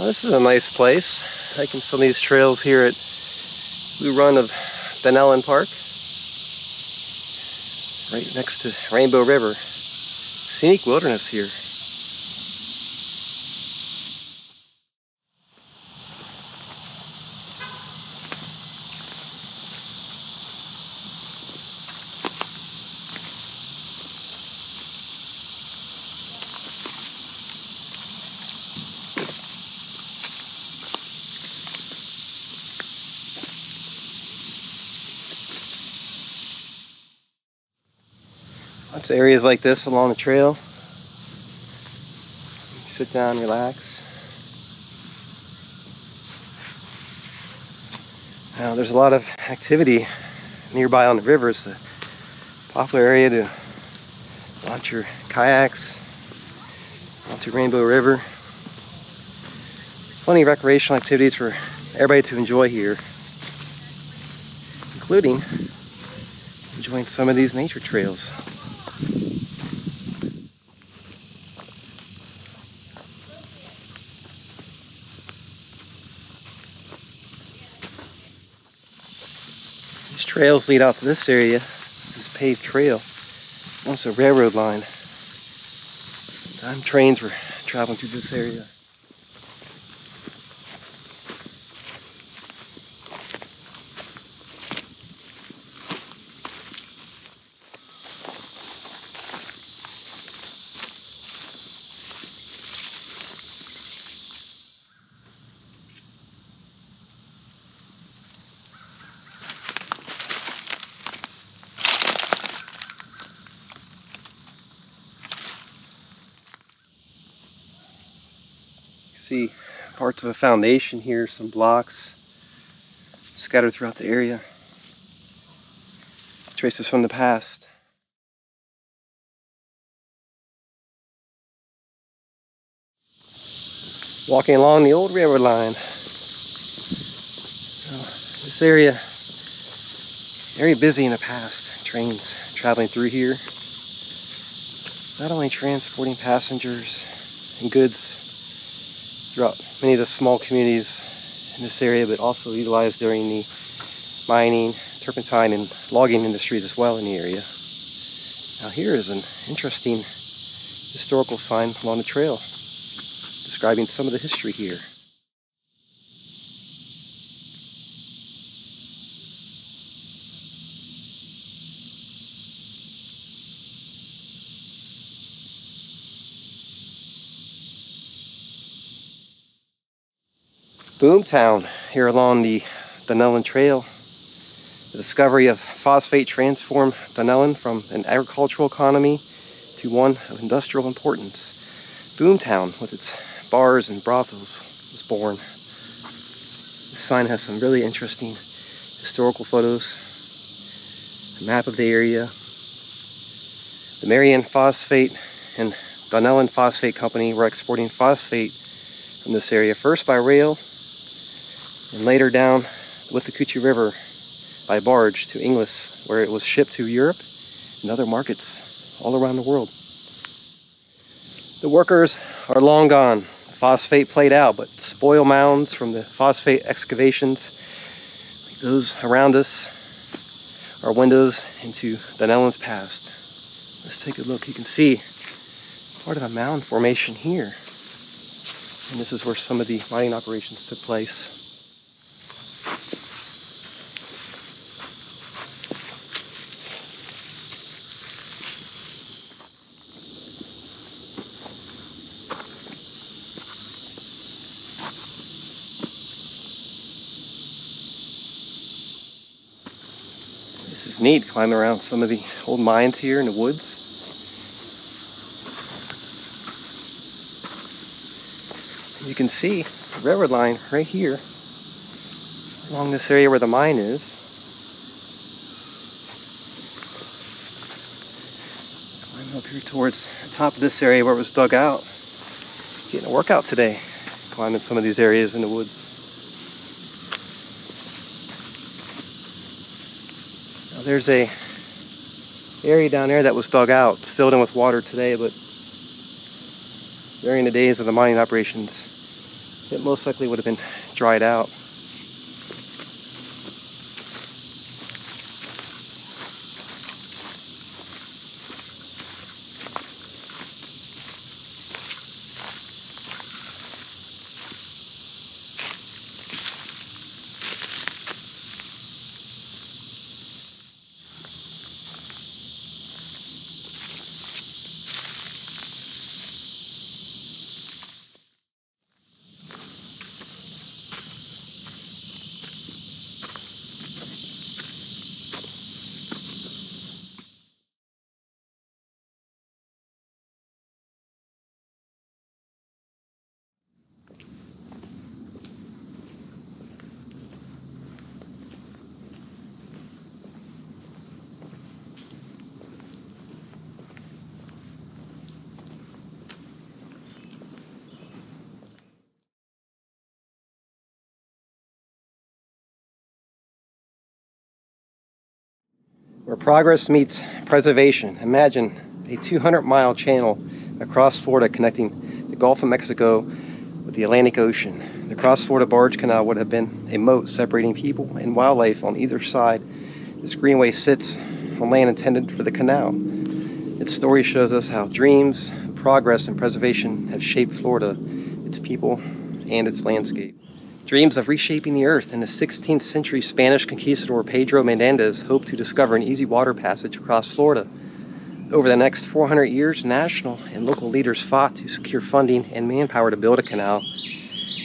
This is a nice place. Hiking some of these trails here at Blue Run of Dunnellon Park. Right next to Rainbow River. Scenic wilderness here. Lots of areas like this along the trail. Sit down, relax. Now, there's a lot of activity nearby on the river. It's a popular area to launch your kayaks onto Rainbow River. Plenty of recreational activities for everybody to enjoy here, including enjoying some of these nature trails. These trails lead out to this area. This is a paved trail. Once a railroad line. Time trains were traveling through this area. See parts of a foundation here, some blocks scattered throughout the area. Traces from the past. Walking along the old railroad line. This area, very busy in the past. Trains traveling through here. Not only transporting passengers and goods throughout many of the small communities in this area, but also utilized during the mining, turpentine, and logging industries as well in the area. Now here is an interesting historical sign along the trail describing some of the history here. Boomtown here along the Dunnellon Trail. The discovery of phosphate transformed Dunnellon from an agricultural economy to one of industrial importance. Boomtown, with its bars and brothels, was born. This sign has some really interesting historical photos, a map of the area. The Marion Phosphate and Dunnellon Phosphate Company were exporting phosphate from this area, first by rail and later down the Withlacoochee River by barge to Inglis, where it was shipped to Europe and other markets all around the world. The workers are long gone. Phosphate played out, but spoil mounds from the phosphate excavations, like those around us, are windows into Dunnellon's past. Let's take a look. You can see part of a mound formation here. And this is where some of the mining operations took place. This is neat, climbing around some of the old mines here in the woods. You can see the railroad line right here along this area where the mine is. Climbing up here towards the top of this area where it was dug out. Getting a workout today, climbing some of these areas in the woods. Now there's a area down there that was dug out. It's filled in with water today, but during the days of the mining operations, it most likely would have been dried out. Where progress meets preservation. Imagine a 200-mile channel across Florida connecting the Gulf of Mexico with the Atlantic Ocean. The cross-Florida Barge Canal would have been a moat separating people and wildlife on either side. This greenway sits on land intended for the canal. Its story shows us how dreams, progress, and preservation have shaped Florida, its people, and its landscape. Dreams of reshaping the earth. In the 16th century, Spanish conquistador Pedro Menendez hoped to discover an easy water passage across Florida. Over the next 400 years, national and local leaders fought to secure funding and manpower to build a canal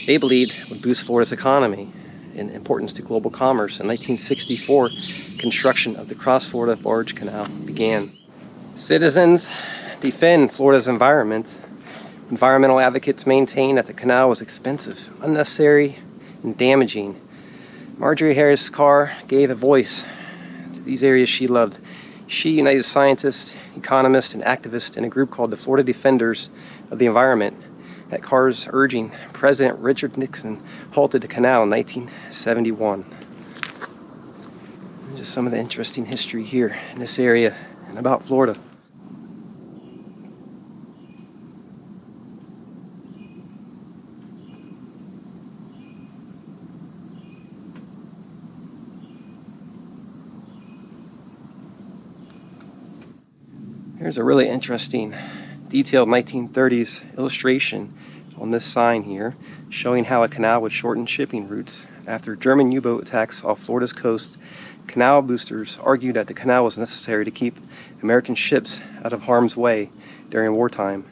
they believed would boost Florida's economy and importance to global commerce. In 1964, construction of the Cross-Florida Barge Canal began. Citizens defend Florida's environment. Environmental advocates maintain that the canal was expensive, unnecessary, and damaging. Marjorie Harris Carr gave a voice to these areas she loved. She united scientists, economists, and activists in a group called the Florida Defenders of the Environment. At Carr's urging, President Richard Nixon halted the canal in 1971. Just some of the interesting history here in this area and about Florida. Here's a really interesting, detailed 1930s illustration on this sign here, showing how a canal would shorten shipping routes. After German U-boat attacks off Florida's coast, canal boosters argued that the canal was necessary to keep American ships out of harm's way during wartime.